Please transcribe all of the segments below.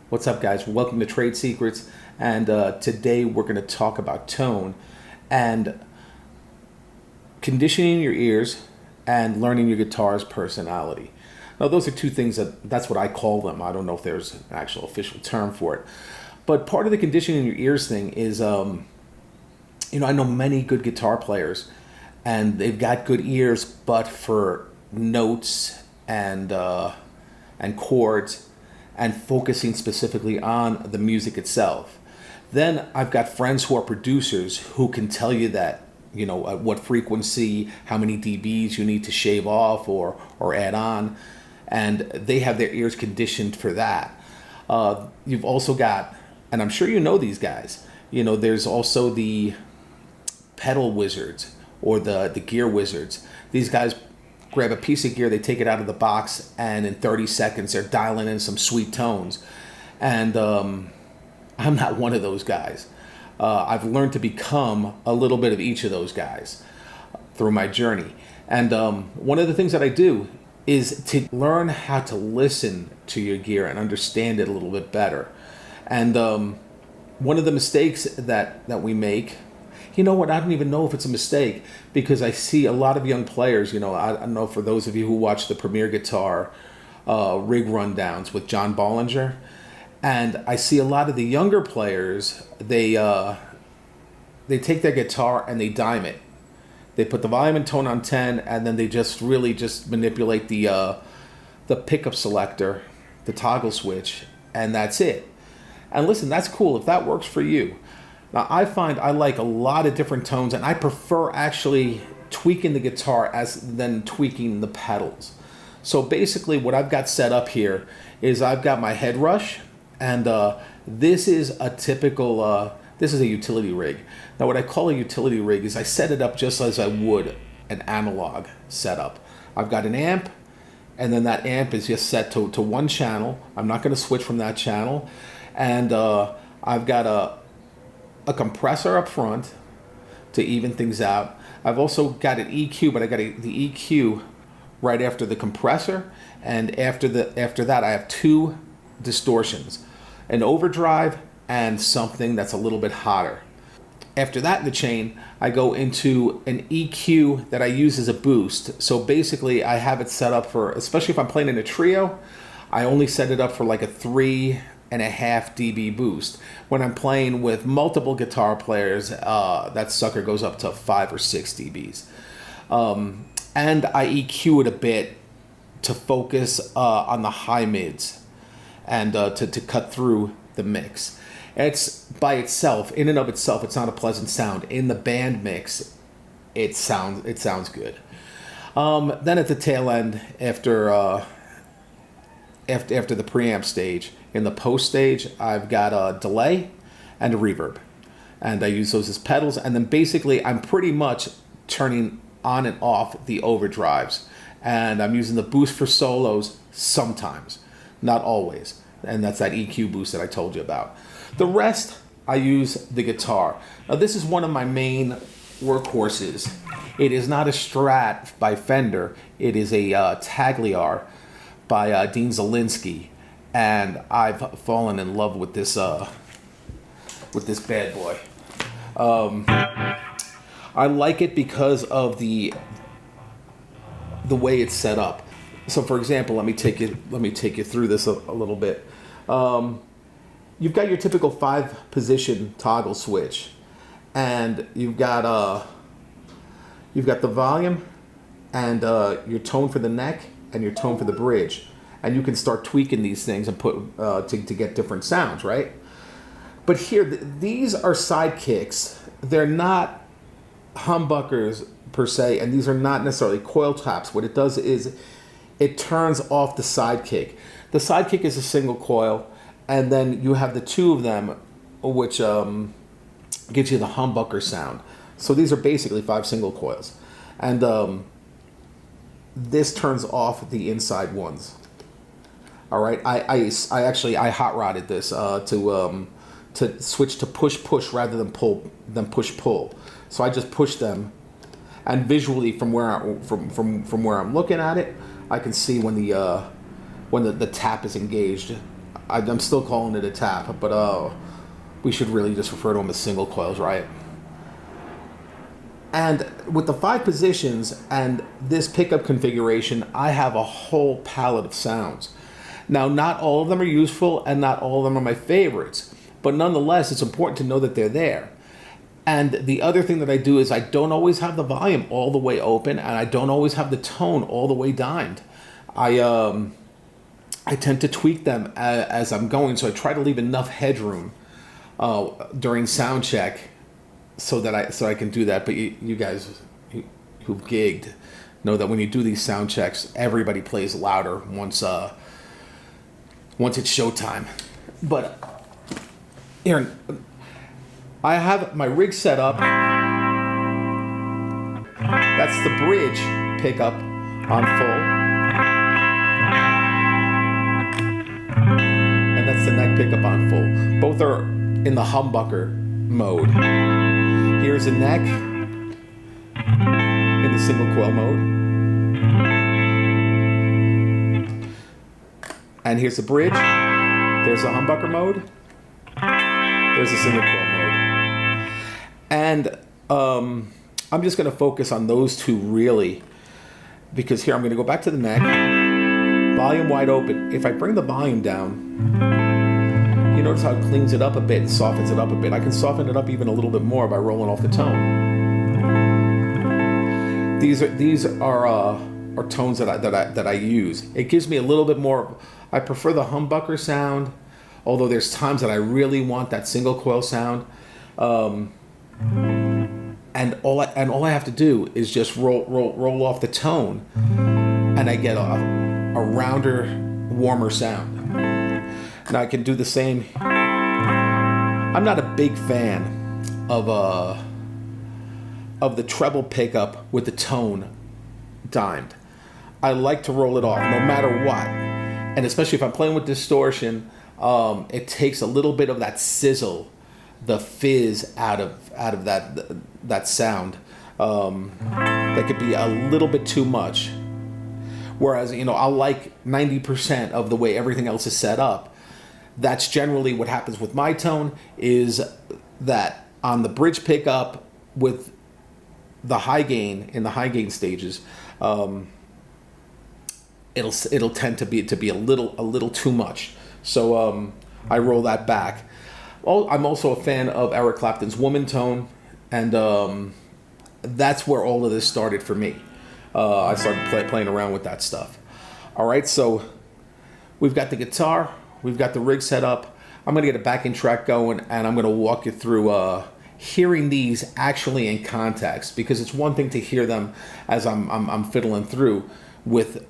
What's up, guys? Welcome to Trade Secrets, and today we're going to talk about tone and conditioning your ears and learning your guitar's personality. Now, those are two things that's what I call them. I don't know if there's an actual official term for it, but part of the conditioning your ears thing is, I know many good guitar players, and they've got good ears, but for notes and chords and focusing specifically on the music itself. Then I've got friends who are producers who can tell you that, at what frequency, how many dBs you need to shave off or add on, and they have their ears conditioned for that. You've also got, and I'm sure you know these guys, there's also the pedal wizards or the gear wizards. These guys grab a piece of gear, they take it out of the box, and in 30 seconds they're dialing in some sweet tones. And I'm not one of those guys. I've learned to become a little bit of each of those guys through my journey. And one of the things that I do is to learn how to listen to your gear and understand it a little bit better. And one of the mistakes that we make, I don't even know if it's a mistake, because I see a lot of young players, I don't know, for those of you who watch the Premier Guitar rig rundowns with John Bollinger, and I see a lot of the younger players, they take their guitar and they dime it. They put the volume and tone on 10, and then they just manipulate the pickup selector, the toggle switch, and that's it. And listen, that's cool if that works for you. Now, I find I like a lot of different tones, and I prefer actually tweaking the guitar than tweaking the pedals. So basically what I've got set up here is I've got my head rush, and this is a typical, this is a utility rig. Now, what I call a utility rig is I set it up just as I would an analog setup. I've got an amp, and then that amp is just set to one channel. I'm not going to switch from that channel. And I've got a compressor up front to even things out. I've also got an EQ, but I got the EQ right after the compressor, and after that I have two distortions, an overdrive and something that's a little bit hotter. After that in the chain, I go into an EQ that I use as a boost. So basically I have it set up for, especially if I'm playing in a trio, I only set it up for like a 3.5 dB boost. When I'm playing with multiple guitar players, that sucker goes up to 5 or 6 dBs. And I EQ it a bit to focus on the high mids and to cut through the mix. It's by itself, in and of itself, it's not a pleasant sound. In the band mix, it sounds good. Then at the tail end, after the preamp stage, in the post stage, I've got a delay and a reverb, and I use those as pedals. And then basically I'm pretty much turning on and off the overdrives, and I'm using the boost for solos sometimes, not always, and that's that EQ boost that I told you about. The rest, I use the guitar. Now, this is one of my main workhorses. It is not a Strat by Fender. It is a Tagliar by Dean Zielinski, and I've fallen in love with this bad boy. I like it because of the way it's set up. So, for example, let me take you through this a little bit. You've got your typical 5-position toggle switch, and you've got the volume and your tone for the neck and your tone for the bridge, and you can start tweaking these things and put to get different sounds, right? But here, these are sidekicks. They're not humbuckers per se, and these are not necessarily coil taps. What it does is it turns off the sidekick. The sidekick is a single coil, and then you have the two of them, which gives you the humbucker sound. So these are basically 5 single coils, and this turns off the inside ones. All right, I hot rodded this to switch to push rather than push. So I just push them, and visually from where I'm looking at it, I can see when the tap is engaged I'm still calling it a tap, but we should really just refer to them as single coils, right? And with the 5 positions and this pickup configuration, I have a whole palette of sounds. Now, not all of them are useful and not all of them are my favorites, but nonetheless, it's important to know that they're there. And the other thing that I do is I don't always have the volume all the way open, and I don't always have the tone all the way dimed. I tend to tweak them as I'm going, so I try to leave enough headroom during sound check so that I can do that. But you guys who've gigged know that when you do these sound checks, everybody plays louder once it's showtime. But Aaron, I have my rig set up. That's the bridge pickup on full. And that's the neck pickup on full. Both are in the humbucker mode. Here's a neck in the single coil mode. And here's the bridge. There's the humbucker mode. There's the single coil mode. And I'm just going to focus on those two really, because here I'm going to go back to the neck, volume wide open. If I bring the volume down, you notice how it cleans it up a bit and softens it up a bit. I can soften it up even a little bit more by rolling off the tone. These are tones that I use. It gives me a little bit more. I prefer the humbucker sound, although there's times that I really want that single coil sound. And all I have to do is just roll off the tone, and I get a rounder, warmer sound. Now I can do the same. I'm not a big fan of the treble pickup with the tone dimed. I like to roll it off no matter what, and especially if I'm playing with distortion, it takes a little bit of that sizzle, the fizz out of that sound. That could be a little bit too much. Whereas, I like 90% of the way everything else is set up. That's generally what happens with my tone, is that on the bridge pickup with the high gain, in the high gain stages, it'll tend to be a little too much. So I roll that back. I'm also a fan of Eric Clapton's Woman tone, and that's where all of this started for me. I started playing around with that stuff. All right, so we've got the guitar, we've got the rig set up. I'm going to get a backing track going, and I'm going to walk you through hearing these actually in context, because it's one thing to hear them as I'm fiddling through with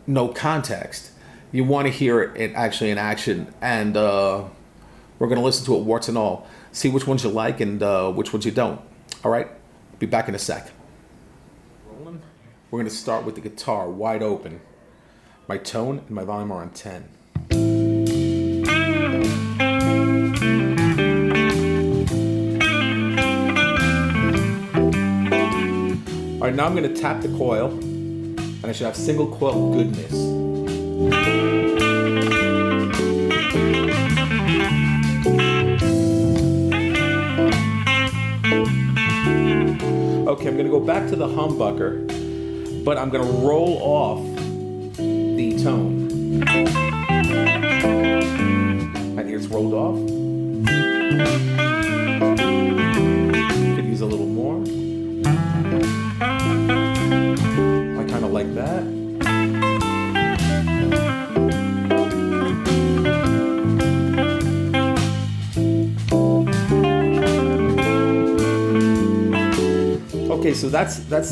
no context. You want to hear it actually in action, and we're going to listen to it warts and all, see which ones you like and which ones you don't. All right, be back in a sec. Rolling. We're going to start with the guitar wide open. My tone and my volume are on 10. All right, now I'm going to tap the coil, and I should have single coil goodness. Okay, I'm going to go back to the humbucker, but I'm going to roll off the tone. And here's rolled off. Could use a little more. I kind of like that. Okay, so that's the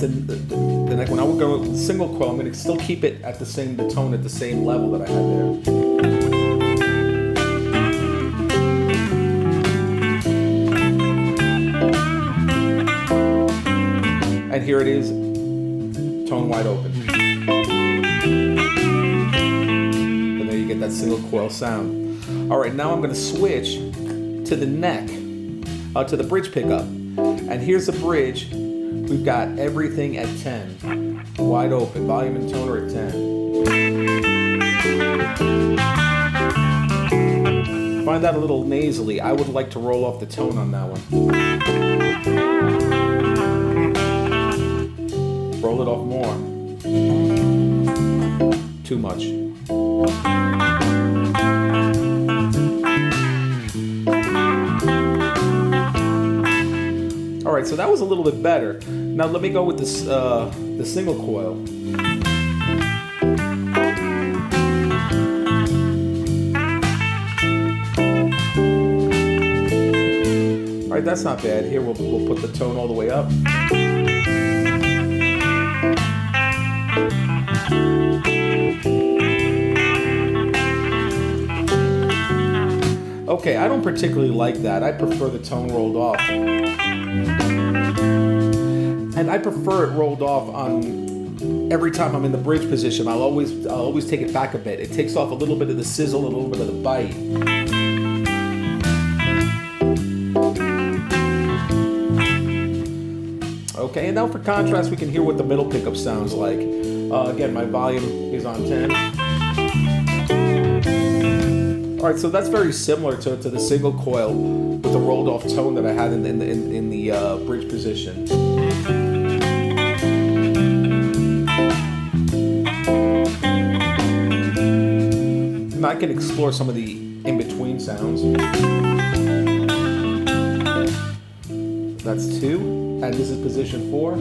neck one. I will go with single coil. I'm going to still keep it at the tone at the same level that I had there. And here it is, tone wide open. And there you get that single coil sound. All right, now I'm going to switch to the neck, to the bridge pickup. And here's the bridge. We've got everything at 10, wide open, volume and tone are at 10. find that a little nasally, I would like to roll off the tone on that one. Roll it off more. Too much. All right, so that was a little bit better. Now let me go with this, the single coil. All right, that's not bad. Here we'll put the tone all the way up. Okay, I don't particularly like that. I prefer the tone rolled off. And I prefer it rolled off on every time I'm in the bridge position. I'll always take it back a bit. It takes off a little bit of the sizzle, a little bit of the bite. Okay, and now for contrast, we can hear what the middle pickup sounds like. Again, my volume is on 10. All right, so that's very similar to the single coil with the rolled off tone that I had in the bridge position. And I can explore some of the in-between sounds. That's 2, and this is position 4.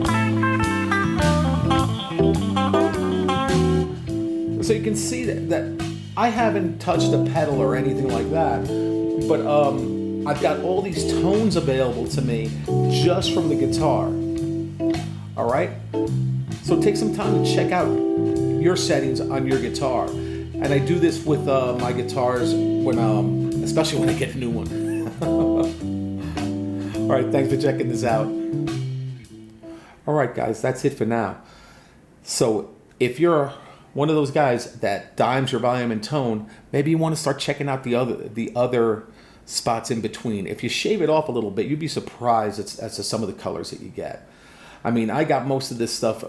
So you can see that I haven't touched a pedal or anything like that, but I've got all these tones available to me just from the guitar. All right? So take some time to check out your settings on your guitar. And I do this with my guitars when, especially when I get a new one. All right, thanks for checking this out. All right, guys, that's it for now. So if you're one of those guys that dimes your volume and tone, maybe you want to start checking out the other spots in between. If you shave it off a little bit, you'd be surprised as to some of the colors that you get. I mean, I got most of this stuff.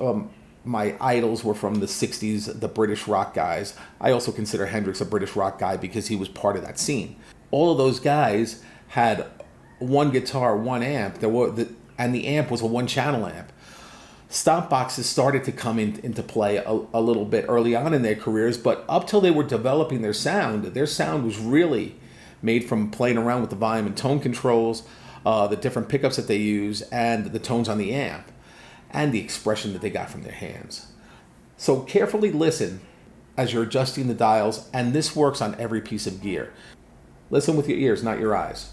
My idols were from the 60s, the British rock guys. I also consider Hendrix a British rock guy because he was part of that scene. All of those guys had one guitar, one amp, and the amp was a one-channel amp. Stomp boxes started to come into play a little bit early on in their careers, but up till they were developing their sound was really made from playing around with the volume and tone controls, the different pickups that they use, and the tones on the amp, and the expression that they got from their hands. So carefully listen as you're adjusting the dials, and this works on every piece of gear. Listen with your ears, not your eyes.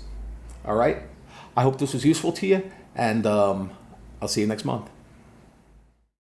All right? I hope this was useful to you, and I'll see you next month.